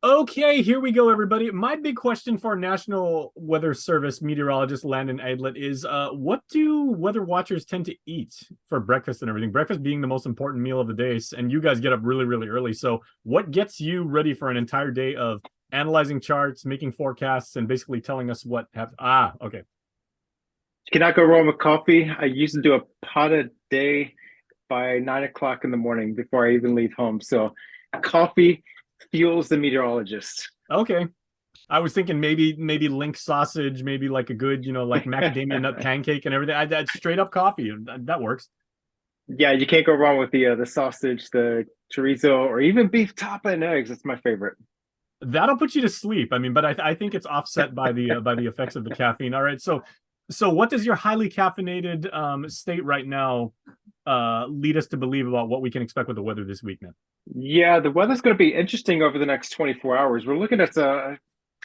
Okay, here we go, everybody. My big question for National Weather Service meteorologist Landon Eidlet is what do weather watchers tend to eat for breakfast and everything? Breakfast being the most important meal of the day, and you guys get up really, really early. So, what gets you ready for an entire day of analyzing charts, making forecasts, and basically telling us what have okay. Cannot go wrong with coffee. I used to do a pot a day by 9 o'clock in the morning before I even leave home. So coffee fuels the meteorologist. Okay. I was thinking maybe link sausage, maybe like a good, like macadamia nut pancake and everything. That's straight up coffee. That works. Yeah, you can't go wrong with the sausage, the chorizo, or even beef tapa and eggs. That's my favorite. That'll put you to sleep. I mean, but I think it's offset by the effects of the caffeine. All right, so what does your highly caffeinated state right now lead us to believe about what we can expect with the weather this week, man? Yeah, the weather's going to be interesting over the next 24 hours. We're looking at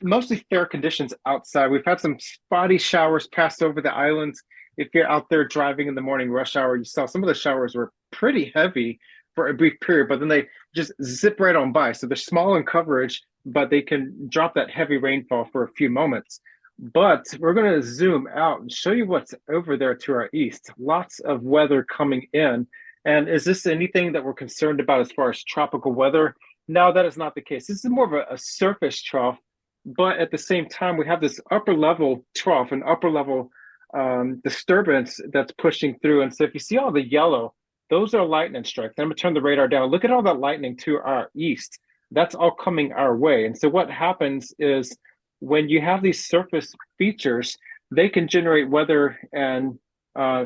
mostly fair conditions outside. We've had some spotty showers pass over the islands. If you're out there driving in the morning rush hour, you saw some of the showers were pretty heavy for a brief period, but then they just zip right on by. So they're small in coverage, but they can drop that heavy rainfall for a few moments. But we're going to zoom out and show you what's over there to our east. Lots of weather coming in. And is this anything that we're concerned about as far as tropical weather? No, that is not the case. This is more of a surface trough, but at the same time, we have this upper level trough and upper level disturbance that's pushing through. And so if you see all the yellow, those are lightning strikes. I'm going to turn the radar down. Look at all that lightning to our east. That's all coming our way. And so what happens is when you have these surface features, they can generate weather and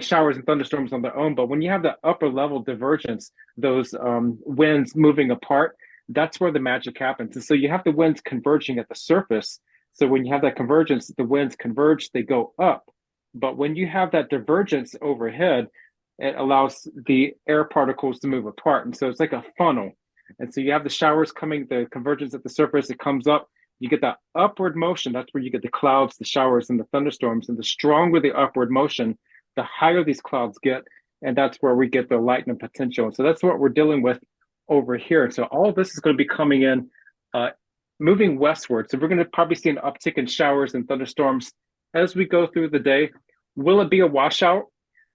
showers and thunderstorms on their own. But when you have the upper level divergence, those winds moving apart, that's where the magic happens. And so you have the winds converging at the surface. So when you have that convergence, the winds converge, they go up. But when you have that divergence overhead, it allows the air particles to move apart. And so it's like a funnel. And so you have the showers coming, the convergence at the surface, it comes up. You get that upward motion. That's where you get the clouds, the showers, and the thunderstorms. And the stronger the upward motion, the higher these clouds get. And that's where we get the lightning potential. And so that's what we're dealing with over here. So all of this is going to be coming in, moving westward. So we're going to probably see an uptick in showers and thunderstorms as we go through the day. Will it be a washout?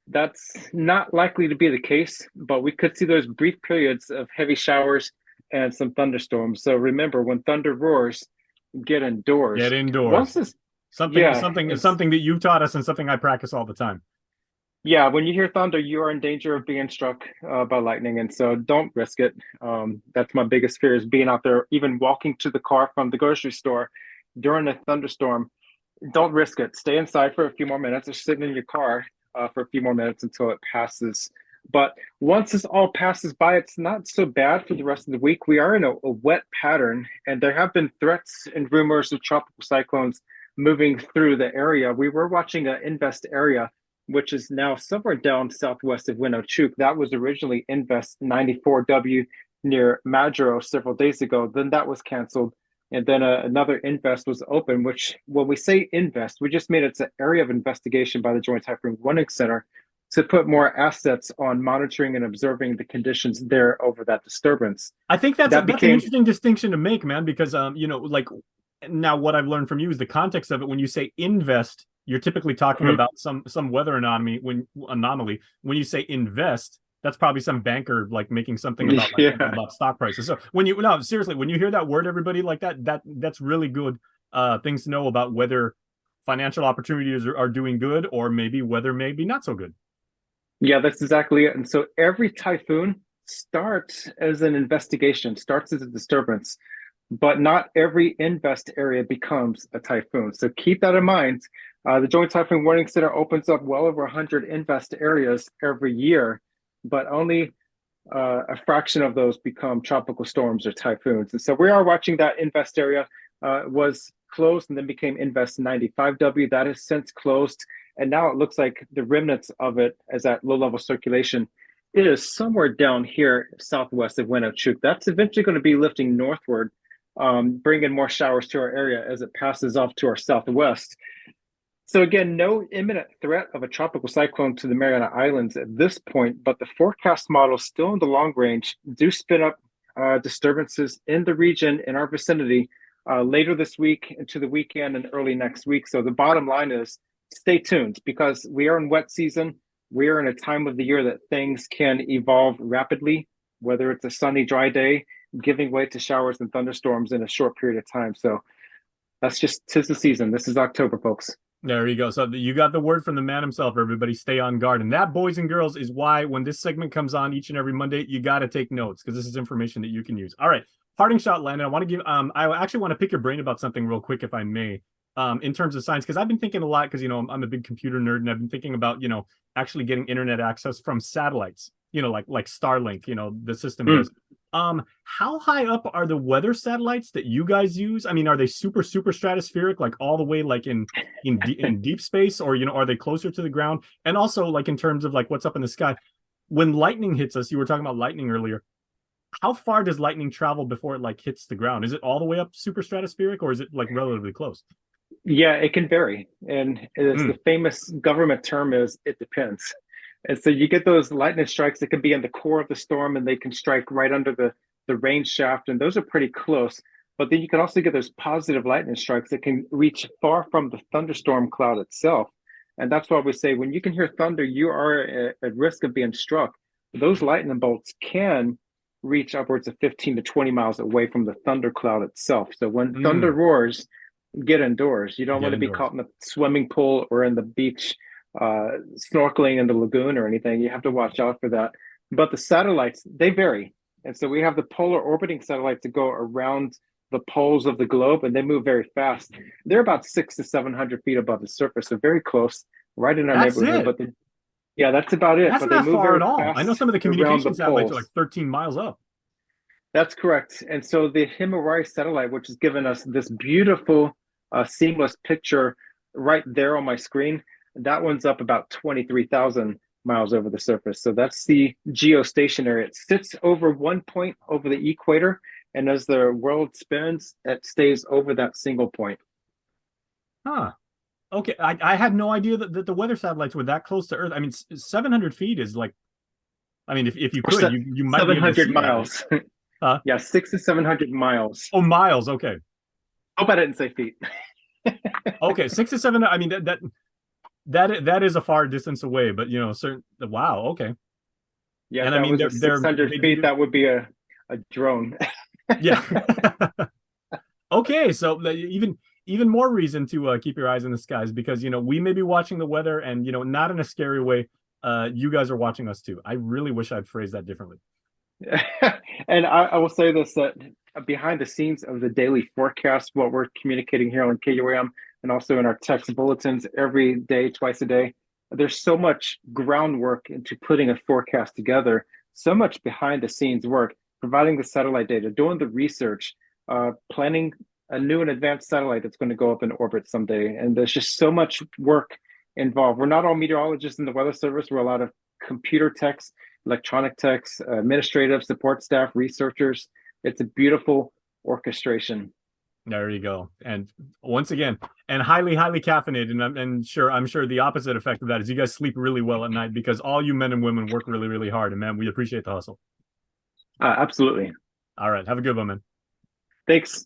That's not likely to be the case, but we could see those brief periods of heavy showers and some thunderstorms. So remember, when thunder roars, get Get indoors. Once indoors. this, Something yeah, something it's something that you've taught us and something I practice all the time. yeah. When you hear thunder, you are in danger of being struck by lightning, and so don't risk it. That's my biggest fear is being out there, even walking to the car from the grocery store during a thunderstorm. Don't risk it. Stay inside for a few more minutes or sit in your car for a few more minutes until it passes. But once this all passes by, it's not so bad for the rest of the week. We are in a wet pattern, and there have been threats and rumors of tropical cyclones moving through the area. We were watching an Invest area, which is now somewhere down southwest of Winochuk. That was originally Invest 94W near Madro several days ago. Then that was canceled. And then another invest was open, which when we say invest, we just made it's an area of investigation by the Joint Typhoon Warning Center to put more assets on monitoring and observing the conditions there over that disturbance. I think that's That that's an became, interesting distinction to make, man, because like now what I've learned from you is the context of it. When you say invest, you're typically talking mhm, about some weather anomaly. When you say invest, that's probably some banker like making something about like yeah, about stock prices. So when you no seriously, when you hear that word, everybody like that's really good things to know about whether financial opportunities are doing good or maybe whether maybe not so good. yeah, that's exactly it. And so every typhoon starts as an investigation, starts as a disturbance, but not every invest area becomes a typhoon. So keep that in mind. The Joint Typhoon Warning Center opens up well over 100 invest areas every year, but only a fraction of those become tropical storms or typhoons. And so we are watching that invest area was closed and then became invest 95W. That has since closed. And now it looks like the remnants of it as that low level circulation is somewhere down here southwest of Winochuk. That's eventually going to be lifting northward, bringing more showers to our area as it passes off to our southwest. So again, no imminent threat of a tropical cyclone to the Mariana Islands at this point, but the forecast models still in the long range do spin up disturbances in the region in our vicinity later this week into the weekend and early next week. So the bottom line is stay tuned because we are in wet season. We are in a time of the year that things can evolve rapidly, whether it's a sunny, dry day, giving way to showers and thunderstorms in a short period of time. So that's just tis the season. This is October, folks. There you go. So you got the word from the man himself. Everybody stay on guard. And that, boys and girls, is why when this segment comes on each and every Monday, you got to take notes because this is information that you can use. All right. Parting shot, Landon. I want to give I actually want to pick your brain about something real quick, if I may. In terms of science, because I've been thinking a lot, because I'm a big computer nerd, and I've been thinking about actually getting internet access from satellites, like Starlink, the system does. How high up are the weather satellites that you guys use? I mean, are they super stratospheric, like all the way like in deep space, or are they closer to the ground? And also, like in terms of like what's up in the sky, when lightning hits us, you were talking about lightning earlier. How far does lightning travel before it like hits the ground? Is it all the way up super stratospheric, or is it like relatively close? Yeah, it can vary. And it's the famous government term is it depends. And so you get those lightning strikes that can be in the core of the storm and they can strike right under the range shaft. And those are pretty close. But then you can also get those positive lightning strikes that can reach far from the thunderstorm cloud itself. And that's why we say when you can hear thunder, you are at risk of being struck. Those lightning bolts can reach upwards of 15 to 20 miles away from the thunder cloud itself. So when thunder roars, get indoors. You don't want to be caught in the swimming pool or in the beach, snorkeling in the lagoon or anything. You have to watch out for that. But the satellites, they vary. And so we have the polar orbiting satellites that go around the poles of the globe and they move very fast. They're about 600 to 700 feet above the surface, so very close, right in our neighborhood. But yeah, that's about it. That's but not they move far very at all. fast I know some of the communication satellites are like 13 miles up. That's correct. And so the Himawaris satellite, which has given us this beautiful seamless picture right there on my screen, that one's up about 23,000 miles over the surface. So that's the geostationary. It sits over one point over the equator. And as the world spins, it stays over that single point. Huh. Okay. I had no idea that the weather satellites were that close to Earth. I mean, 700 feet is like, I mean, if you could, you might be able to see 700 miles. That, right? Yeah, 600 to 700 miles. Oh, miles. Okay. Hope I didn't say feet. Okay, 6 to 7. I mean that is a far distance away, but certain. Wow. Okay. Yeah, and that I mean was 600 feet. That would be a drone. Yeah. Okay, so even more reason to keep your eyes in the skies because we may be watching the weather and not in a scary way. You guys are watching us too. I really wish I'd phrased that differently. And I will say this, that behind the scenes of the daily forecast, what we're communicating here on KUAM and also in our text bulletins every day, twice a day, there's so much groundwork into putting a forecast together, so much behind the scenes work, providing the satellite data, doing the research, planning a new and advanced satellite that's going to go up in orbit someday. And there's just so much work involved. We're not all meteorologists in the Weather Service. We're a lot of computer techs, electronic techs, administrative support staff, researchers. It's a beautiful orchestration. There you go. And once again, and highly caffeinated. And I'm sure the opposite effect of that is you guys sleep really well at night because all you men and women work really hard. And man, we appreciate the hustle. Absolutely. All right. Have a good one, man. Thanks.